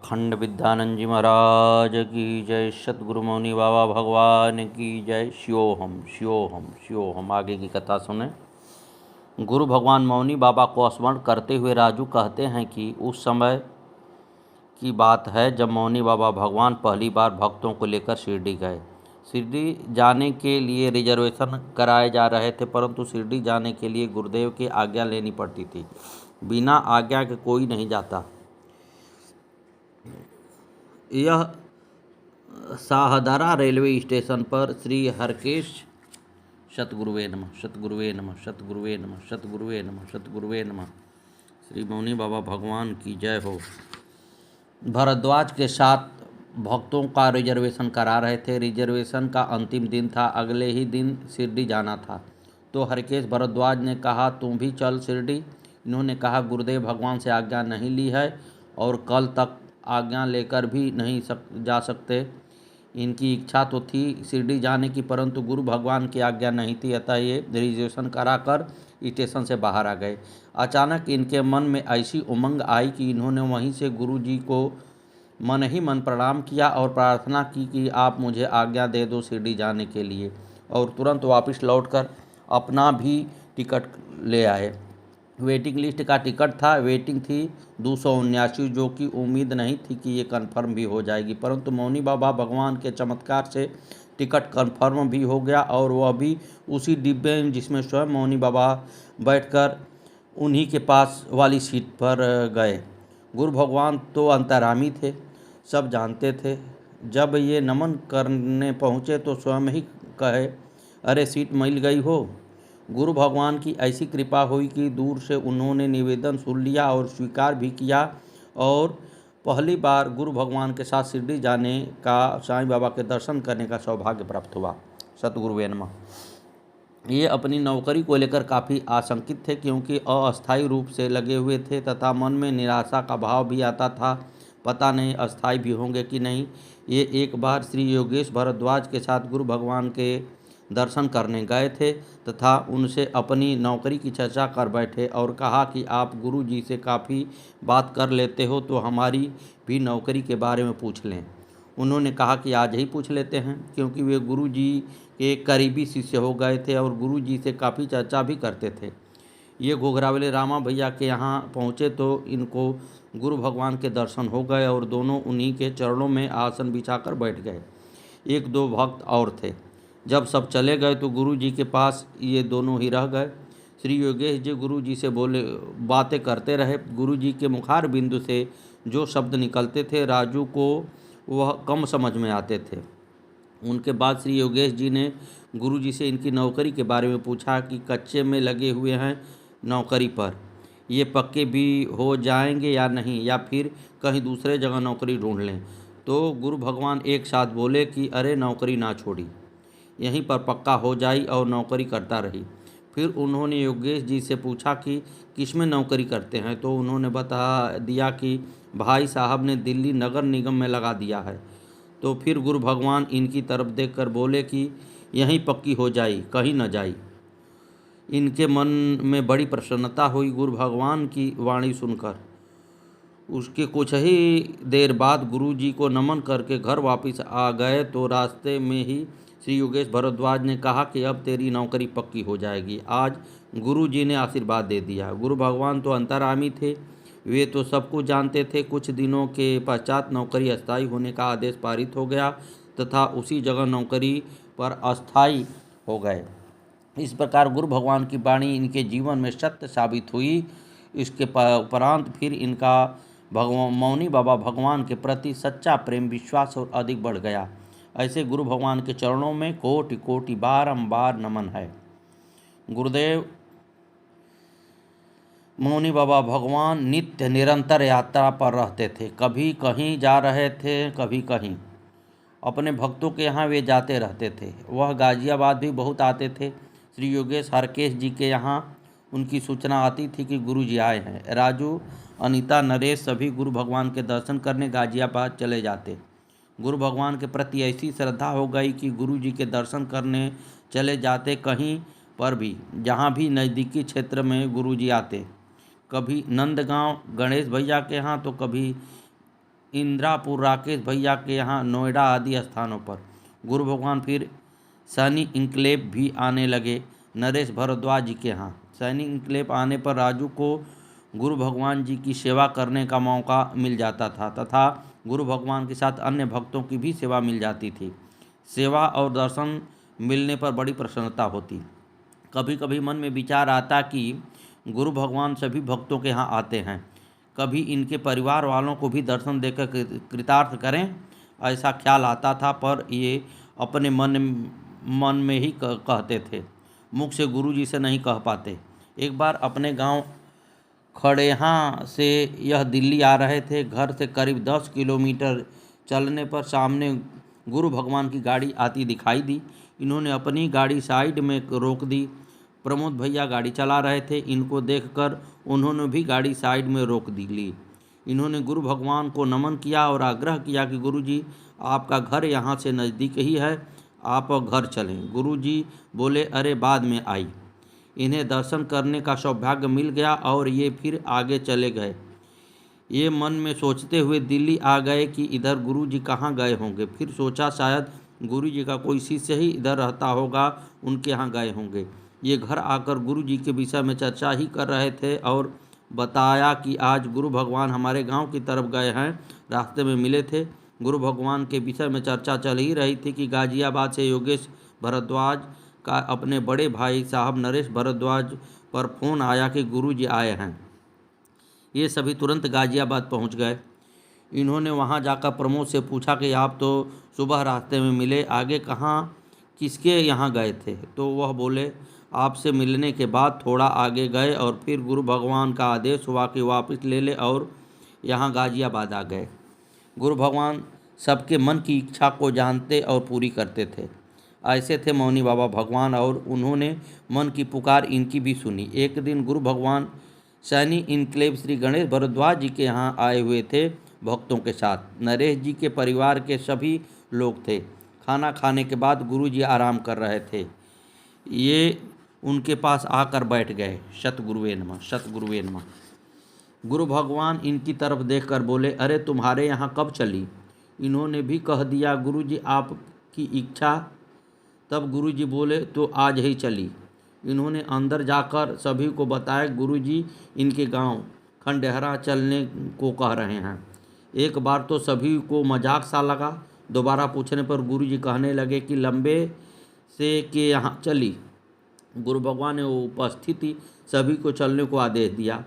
अखंड विद्यानंद जी महाराज की जय। सतगुरु मौनी बाबा भगवान की जय। शिवोहम शिवोहम शिवोहम। आगे की कथा सुने। गुरु भगवान मौनी बाबा को स्मरण करते हुए राजू कहते हैं कि उस समय की बात है जब मौनी बाबा भगवान पहली बार भक्तों को लेकर शिरडी गए। शिरडी जाने के लिए रिजर्वेशन कराए जा रहे थे, परंतु शिरडी जाने के लिए गुरुदेव की आज्ञा लेनी पड़ती थी। बिना आज्ञा के कोई नहीं जाता। यह शाहदरा रेलवे स्टेशन पर श्री हरकेश सतगुरुवे नमः सतगुरुवे नमः सतगुरुवे नमः सतगुरुवे नमः सतगुरुवे नमः श्री मौनी बाबा भगवान की जय हो। भरद्वाज के साथ भक्तों का रिजर्वेशन करा रहे थे। रिजर्वेशन का अंतिम दिन था, अगले ही दिन शिरडी जाना था। तो हरकेश भरद्वाज ने कहा तुम भी चल शिरडी। इन्होंने कहा गुरुदेव भगवान से आज्ञा नहीं ली है और कल तक आज्ञा लेकर भी नहीं जा सकते। इनकी इच्छा तो थी शिरडी जाने की, परंतु गुरु भगवान की आज्ञा नहीं थी, अतः ये रिजर्वेशन कराकर स्टेशन से बाहर आ गए। अचानक इनके मन में ऐसी उमंग आई कि इन्होंने वहीं से गुरु जी को मन ही मन प्रणाम किया और प्रार्थना की कि आप मुझे आज्ञा दे दो शिरडी जाने के लिए, और तुरंत वापस लौटकर अपना भी टिकट ले आए। वेटिंग लिस्ट का टिकट था, वेटिंग थी 279, जो कि उम्मीद नहीं थी कि ये कन्फर्म भी हो जाएगी, परंतु मौनी बाबा भगवान के चमत्कार से टिकट कन्फर्म भी हो गया और वह भी उसी डिब्बे में जिसमें स्वयं मौनी बाबा बैठकर उन्हीं के पास वाली सीट पर गए। गुरु भगवान तो अंतर्यामी थे, सब जानते थे। जब ये नमन करने पहुँचे तो स्वयं ही कहे अरे सीट मिल गई हो। गुरु भगवान की ऐसी कृपा हुई कि दूर से उन्होंने निवेदन सुन लिया और स्वीकार भी किया, और पहली बार गुरु भगवान के साथ शिरडी जाने का, साईं बाबा के दर्शन करने का सौभाग्य प्राप्त हुआ। सतगुरुवे नमः। ये अपनी नौकरी को लेकर काफ़ी आशंकित थे, क्योंकि अस्थायी रूप से लगे हुए थे तथा मन में निराशा का भाव भी आता था। पता नहीं अस्थायी भी होंगे कि नहीं। ये एक बार श्री योगेश भारद्वाज के साथ गुरु भगवान के दर्शन करने गए थे तथा उनसे अपनी नौकरी की चर्चा कर बैठे और कहा कि आप गुरु जी से काफ़ी बात कर लेते हो, तो हमारी भी नौकरी के बारे में पूछ लें। उन्होंने कहा कि आज ही पूछ लेते हैं, क्योंकि वे गुरु जी के करीबी शिष्य हो गए थे और गुरु जी से काफ़ी चर्चा भी करते थे। ये घोघरावले रामा भैया के यहाँ पहुँचे तो इनको गुरु भगवान के दर्शन हो गए और दोनों उन्हीं के चरणों में आसन बिछाकर बैठ गए। एक दो भक्त और थे। जब सब चले गए तो गुरु जी के पास ये दोनों ही रह गए। श्री योगेश जी गुरु जी से बोले, बातें करते रहे। गुरु जी के मुखार बिंदु से जो शब्द निकलते थे राजू को वह कम समझ में आते थे। उनके बाद श्री योगेश जी ने गुरु जी से इनकी नौकरी के बारे में पूछा कि कच्चे में लगे हुए हैं नौकरी पर, ये पक्के भी हो जाएंगे या नहीं, या फिर कहीं दूसरे जगह नौकरी ढूंढ लें। तो गुरु भगवान एक साथ बोले कि अरे नौकरी ना छोड़ी, यहीं पर पक्का हो जाई और नौकरी करता रही। फिर उन्होंने योगेश जी से पूछा कि किसमें नौकरी करते हैं, तो उन्होंने बता दिया कि भाई साहब ने दिल्ली नगर निगम में लगा दिया है। तो फिर गुरु भगवान इनकी तरफ देखकर बोले कि यहीं पक्की हो जाई, कहीं न जाई। इनके मन में बड़ी प्रसन्नता हुई गुरु भगवान की वाणी सुनकर। उसके कुछ ही देर बाद गुरु जी को नमन करके घर वापस आ गए तो रास्ते में ही श्री योगेश भारद्वाज ने कहा कि अब तेरी नौकरी पक्की हो जाएगी। आज गुरु जी ने आशीर्वाद दे दिया। गुरु भगवान तो अंतर्यामी थे, वे तो सब कुछ जानते थे। कुछ दिनों के पश्चात नौकरी अस्थायी होने का आदेश पारित हो गया तथा उसी जगह नौकरी पर अस्थायी हो गए। इस प्रकार गुरु भगवान की वाणी इनके जीवन में सत्य साबित हुई। इसके उपरांत फिर इनका मौनी बाबा भगवान के प्रति सच्चा प्रेम विश्वास और अधिक बढ़ गया। ऐसे गुरु भगवान के चरणों में कोटि कोटि बारंबार नमन है। गुरुदेव मौनी बाबा भगवान नित्य निरंतर यात्रा पर रहते थे। कभी कहीं जा रहे थे, कभी कहीं। अपने भक्तों के यहाँ वे जाते रहते थे। वह गाजियाबाद भी बहुत आते थे। श्री योगेश हरकेश जी के यहाँ उनकी सूचना आती थी कि गुरु जी आए हैं। राजू, अनीता, नरेश सभी गुरु भगवान के दर्शन करने गाजियाबाद चले जाते। गुरु भगवान के प्रति ऐसी श्रद्धा हो गई कि गुरु जी के दर्शन करने चले जाते कहीं पर भी, जहाँ भी नज़दीकी क्षेत्र में गुरु जी आते। कभी नंदगांव गणेश भैया के यहाँ, तो कभी इंदिरापुर राकेश भैया के यहाँ, नोएडा आदि स्थानों पर। गुरु भगवान फिर सैनी इंक्लेव भी आने लगे, नरेश भारद्वाज जी के यहाँ। सैनी इंक्लेव आने पर राजू को गुरु भगवान जी की सेवा करने का मौका मिल जाता था तथा गुरु भगवान के साथ अन्य भक्तों की भी सेवा मिल जाती थी। सेवा और दर्शन मिलने पर बड़ी प्रसन्नता होती। कभी कभी मन में विचार आता कि गुरु भगवान सभी भक्तों के यहाँ आते हैं, कभी इनके परिवार वालों को भी दर्शन देकर कृतार्थ करें, ऐसा ख्याल आता था। पर ये अपने मन में ही कहते थे, मुख से गुरु जी से नहीं कह पाते। एक बार अपने गांव खड़ेहा से यह दिल्ली आ रहे थे। घर से करीब 10 किलोमीटर चलने पर सामने गुरु भगवान की गाड़ी आती दिखाई दी। इन्होंने अपनी गाड़ी साइड में रोक दी। प्रमोद भैया गाड़ी चला रहे थे। इनको देखकर उन्होंने भी गाड़ी साइड में रोक ली। इन्होंने गुरु भगवान को नमन किया और आग्रह किया कि गुरु जी, आपका घर यहाँ से नज़दीक ही है, आप घर चलें। गुरु जी बोले, अरे बाद में आई। इन्हें दर्शन करने का सौभाग्य मिल गया और ये फिर आगे चले गए। ये मन में सोचते हुए दिल्ली आ गए कि इधर गुरु जी कहाँ गए होंगे। फिर सोचा शायद गुरु जी का कोई शिष्य ही इधर रहता होगा, उनके यहाँ गए होंगे। ये घर आकर गुरु जी के विषय में चर्चा ही कर रहे थे और बताया कि आज गुरु भगवान हमारे गांव की तरफ गए हैं, रास्ते में मिले थे। गुरु भगवान के विषय में चर्चा चल ही रही थी कि गाजियाबाद से योगेश भारद्वाज का अपने बड़े भाई साहब नरेश भारद्वाज पर फ़ोन आया कि गुरु जी आए हैं। ये सभी तुरंत गाजियाबाद पहुंच गए। इन्होंने वहां जाकर प्रमोद से पूछा कि आप तो सुबह रास्ते में मिले, आगे कहाँ किसके यहाँ गए थे? तो वह बोले, आपसे मिलने के बाद थोड़ा आगे गए और फिर गुरु भगवान का आदेश हुआ कि वापस ले ले और यहाँ गाजियाबाद आ गए। गुरु भगवान सबके मन की इच्छा को जानते और पूरी करते थे। ऐसे थे मौनी बाबा भगवान और उन्होंने मन की पुकार इनकी भी सुनी। एक दिन गुरु भगवान सैनी इनक्लेव श्री गणेश भारद्वाज जी के यहाँ आए हुए थे भक्तों के साथ। नरेश जी के परिवार के सभी लोग थे। खाना खाने के बाद गुरु जी आराम कर रहे थे। ये उनके पास आकर बैठ गए। सतगुरुवे नमः, सतगुरुवे नमः। गुरु भगवान इनकी तरफ देखकर बोले, अरे तुम्हारे यहाँ कब चली? इन्होंने भी कह दिया, गुरु जी आपकी इच्छा। तब गुरु जी बोले, तो आज ही चली। इन्होंने अंदर जाकर सभी को बताया, गुरु जी इनके गांव खंडेहरा चलने को कह रहे हैं। एक बार तो सभी को मजाक सा लगा। दोबारा पूछने पर गुरु जी कहने लगे कि लंबे से के यहाँ चली। गुरु भगवान ने उपस्थिति सभी को चलने को आदेश दिया।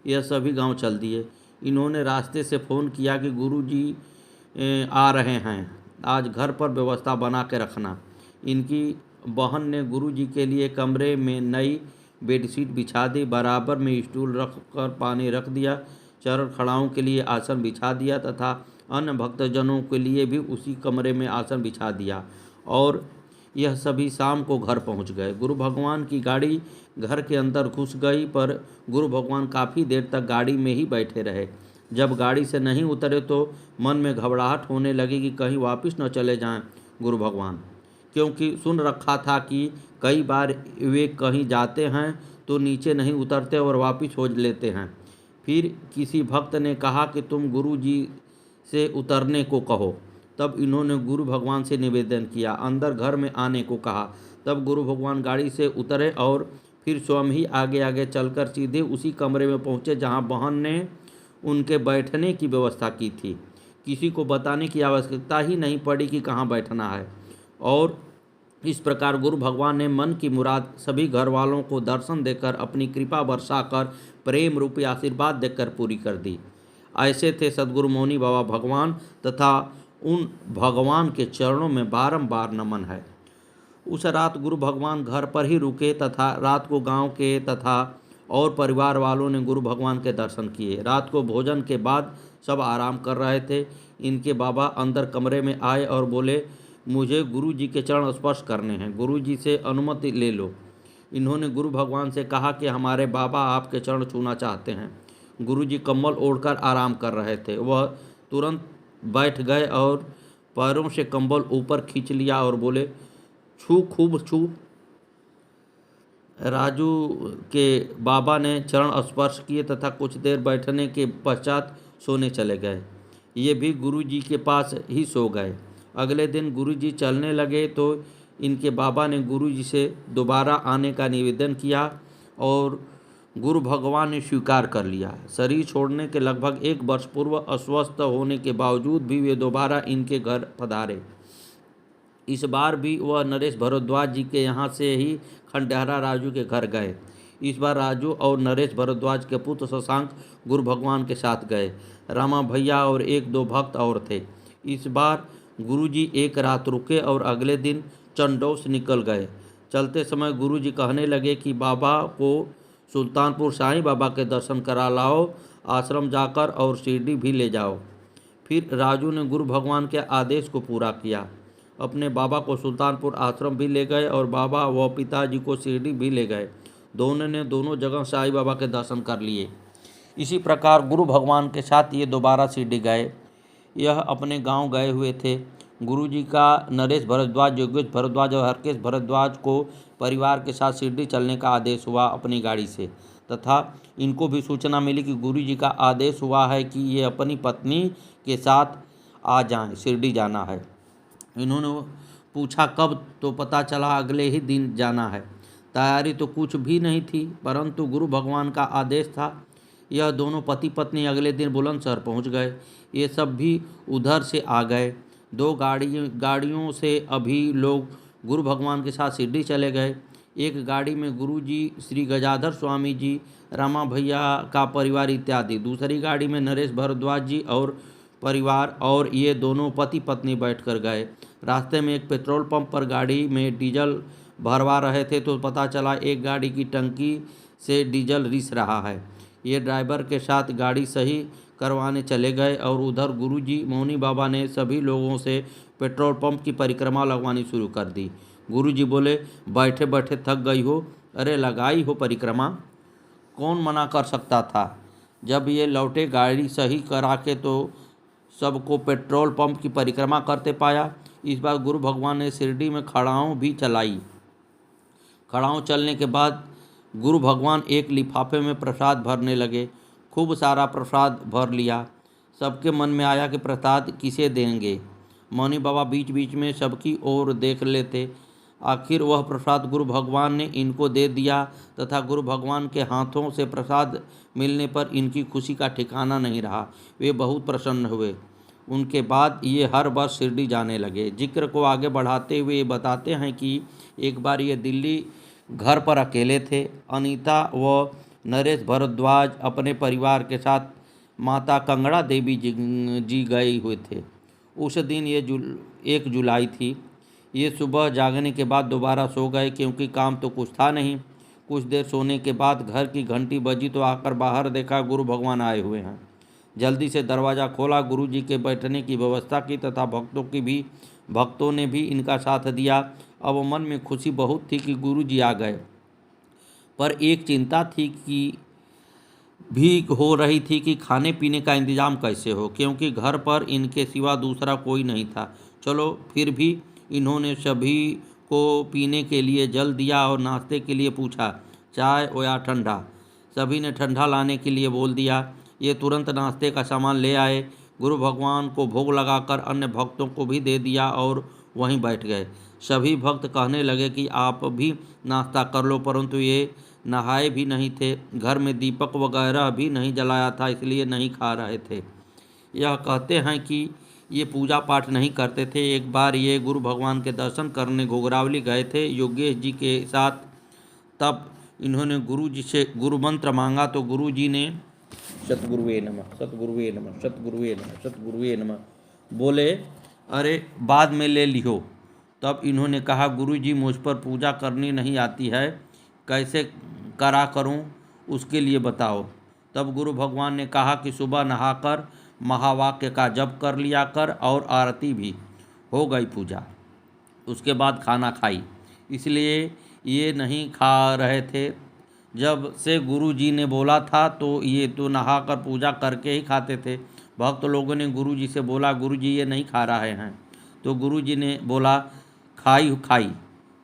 यह सभी गांव चल दिए। इन्होंने रास्ते से फ़ोन किया कि गुरु जी आ रहे हैं, आज घर पर व्यवस्था बना के रखना। इनकी बहन ने गुरु जी के लिए कमरे में नई बेडशीट बिछा दी, बराबर में स्टूल रख कर पानी रख दिया, चरण खड़ाओं के लिए आसन बिछा दिया तथा अन्य भक्तजनों के लिए भी उसी कमरे में आसन बिछा दिया और यह सभी शाम को घर पहुंच गए। गुरु भगवान की गाड़ी घर के अंदर घुस गई, पर गुरु भगवान काफ़ी देर तक गाड़ी में ही बैठे रहे। जब गाड़ी से नहीं उतरे तो मन में घबराहट होने लगी कि कहीं वापस न चले जाएं गुरु भगवान, क्योंकि सुन रखा था कि कई बार वे कहीं जाते हैं तो नीचे नहीं उतरते और वापस हो लेते हैं। फिर किसी भक्त ने कहा कि तुम गुरु जी से उतरने को कहो। तब इन्होंने गुरु भगवान से निवेदन किया, अंदर घर में आने को कहा। तब गुरु भगवान गाड़ी से उतरे और फिर स्वयं ही आगे आगे चलकर सीधे उसी कमरे में पहुँचे जहाँ बहन ने उनके बैठने की व्यवस्था की थी। किसी को बताने की आवश्यकता ही नहीं पड़ी कि कहाँ बैठना है। और इस प्रकार गुरु भगवान ने मन की मुराद सभी घर वालों को दर्शन देकर, अपनी कृपा बरसाकर, प्रेम रूपी आशीर्वाद देकर पूरी कर दी। ऐसे थे सद्गुरु मौनी बाबा भगवान तथा उन भगवान के चरणों में बारंबार नमन है। उस रात गुरु भगवान घर पर ही रुके तथा रात को गांव के तथा और परिवार वालों ने गुरु भगवान के दर्शन किए। रात को भोजन के बाद सब आराम कर रहे थे। इनके बाबा अंदर कमरे में आए और बोले, मुझे गुरु जी के चरण स्पर्श करने हैं, गुरु जी से अनुमति ले लो। इन्होंने गुरु भगवान से कहा कि हमारे बाबा आपके चरण छूना चाहते हैं। गुरु जी कंबल ओढ़कर आराम कर रहे थे। वह तुरंत बैठ गए और पैरों से कंबल ऊपर खींच लिया और बोले, छू, खूब छू। राजू के बाबा ने चरण स्पर्श किए तथा कुछ देर बैठने के पश्चात सोने चले गए। ये भी गुरुजी के पास ही सो गए। अगले दिन गुरुजी चलने लगे तो इनके बाबा ने गुरुजी से दोबारा आने का निवेदन किया और गुरु भगवान ने स्वीकार कर लिया। शरीर छोड़ने के लगभग 1 वर्ष पूर्व अस्वस्थ होने के बावजूद भी वे दोबारा इनके घर पधारे। इस बार भी वह नरेश भारद्वाज जी के यहाँ से ही खंडहरा राजू के घर गए। इस बार राजू और नरेश भारद्वाज के पुत्र शशांक गुरु भगवान के साथ गए। रामा भैया और 1-2 भक्त और थे। इस बार गुरुजी एक रात रुके और अगले दिन चंडौस निकल गए। चलते समय गुरुजी कहने लगे कि बाबा को सुल्तानपुर साईं बाबा के दर्शन करा लाओ, आश्रम जाकर और शिरडी भी ले जाओ। फिर राजू ने गुरु भगवान के आदेश को पूरा किया। अपने बाबा को सुल्तानपुर आश्रम भी ले गए और बाबा व पिताजी को शिरडी भी ले गए। दोनों ने दोनों जगह साईं बाबा के दर्शन कर लिए। इसी प्रकार गुरु भगवान के साथ ये दोबारा शिरडी गए। यह अपने गांव गए हुए थे। गुरुजी का नरेश भारद्वाज, योगेश भारद्वाज और हरकेश भारद्वाज को परिवार के साथ शिरडी चलने का आदेश हुआ अपनी गाड़ी से, तथा इनको भी सूचना मिली कि गुरुजी का आदेश हुआ है कि ये अपनी पत्नी के साथ आ जाएं, शिरडी जाना है। इन्होंने पूछा कब, तो पता चला अगले ही दिन जाना है। तैयारी तो कुछ भी नहीं थी, परंतु गुरु भगवान का आदेश था। यह दोनों पति पत्नी अगले दिन बुलंदशहर पहुंच गए। ये सब भी उधर से आ गए। 2 गाड़ियों से अभी लोग गुरु भगवान के साथ शिरडी चले गए। एक गाड़ी में गुरुजी, श्री गजाधर स्वामी जी, रामा भैया का परिवार इत्यादि। दूसरी गाड़ी में नरेश भारद्वाज जी और परिवार और ये दोनों पति पत्नी बैठकर गए। रास्ते में एक पेट्रोल पंप पर गाड़ी में डीजल भरवा रहे थे तो पता चला एक गाड़ी की टंकी से डीजल रिस रहा है। ये ड्राइवर के साथ गाड़ी सही करवाने चले गए और उधर गुरुजी मौनी बाबा ने सभी लोगों से पेट्रोल पंप की परिक्रमा लगवानी शुरू कर दी। गुरुजी बोले, बैठे बैठे थक गई हो? अरे लगाई हो परिक्रमा, कौन मना कर सकता था। जब ये लौटे गाड़ी सही करा के तो सबको पेट्रोल पंप की परिक्रमा करते पाया। इस बार गुरु भगवान ने शिरडी में खड़ाऊँ भी चलाई। खड़ाऊँ चलने के बाद गुरु भगवान एक लिफाफे में प्रसाद भरने लगे। खूब सारा प्रसाद भर लिया। सबके मन में आया कि प्रसाद किसे देंगे। मौनी बाबा बीच बीच में सबकी ओर देख लेते। आखिर वह प्रसाद गुरु भगवान ने इनको दे दिया तथा गुरु भगवान के हाथों से प्रसाद मिलने पर इनकी खुशी का ठिकाना नहीं रहा। वे बहुत प्रसन्न हुए। उनके बाद ये हर वर्ष शिरडी जाने लगे। जिक्र को आगे बढ़ाते हुए ये बताते हैं कि एक बार ये दिल्ली घर पर अकेले थे। अनीता व नरेश भारद्वाज अपने परिवार के साथ माता कंगड़ा देवी जी गए हुए थे। उस दिन ये 1 जुलाई थी। ये सुबह जागने के बाद दोबारा सो गए क्योंकि काम तो कुछ था नहीं। कुछ देर सोने के बाद घर की घंटी बजी तो आकर बाहर देखा गुरु भगवान आए हुए हैं। जल्दी से दरवाज़ा खोला, गुरुजी के बैठने की व्यवस्था की तथा भक्तों ने भी इनका साथ दिया। अब मन में खुशी बहुत थी कि गुरुजी आ गए, पर एक चिंता थी कि भी हो रही थी कि खाने पीने का इंतजाम कैसे हो, क्योंकि घर पर इनके सिवा दूसरा कोई नहीं था। चलो फिर भी इन्होंने सभी को पीने के लिए जल दिया और नाश्ते के लिए पूछा, चाय या ठंडा। सभी ने ठंडा लाने के लिए बोल दिया। ये तुरंत नाश्ते का सामान ले आए। गुरु भगवान को भोग लगाकर अन्य भक्तों को भी दे दिया और वहीं बैठ गए। सभी भक्त कहने लगे कि आप भी नाश्ता कर लो, परंतु ये नहाए भी नहीं थे। घर में दीपक वगैरह भी नहीं जलाया था, इसलिए नहीं खा रहे थे। यह कहते हैं कि ये पूजा पाठ नहीं करते थे। एक बार ये गुरु भगवान के दर्शन करने घोघरावली गए थे योगेश जी के साथ। तब इन्होंने गुरु जी से गुरु मंत्र मांगा तो गुरु जी ने सतगुरुवे नमः, सतगुरुवे नमः, सतगुरुवे नमः, सतगुरुवे नमः बोले। अरे बाद में ले लियो। तब इन्होंने कहा, गुरु जी मुझ पर पूजा करनी नहीं आती है, कैसे करा करूं, उसके लिए बताओ। तब गुरु भगवान ने कहा कि सुबह नहाकर महावाक्य का जप कर लिया कर और आरती भी। हो गई पूजा। उसके बाद खाना खाई। इसलिए ये नहीं खा रहे थे। जब से गुरु जी ने बोला था तो ये तो नहाकर पूजा करके ही खाते थे। भक्त लोगों ने गुरु जी से बोला, गुरु जी ये नहीं खा रहे हैं। तो गुरु जी ने बोला, खाई।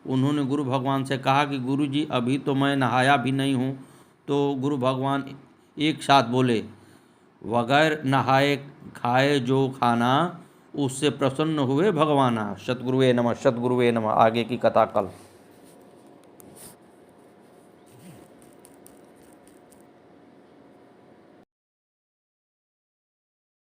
उन्होंने गुरु भगवान से कहा कि गुरु जी अभी तो मैं नहाया भी नहीं हूँ। तो गुरु भगवान एक साथ बोले, बगैर नहाए खाए जो खाना उससे प्रसन्न हुए भगवाना। सतगुरुवे नमः, सतगुरुवे नमः। आगे की कथा कल।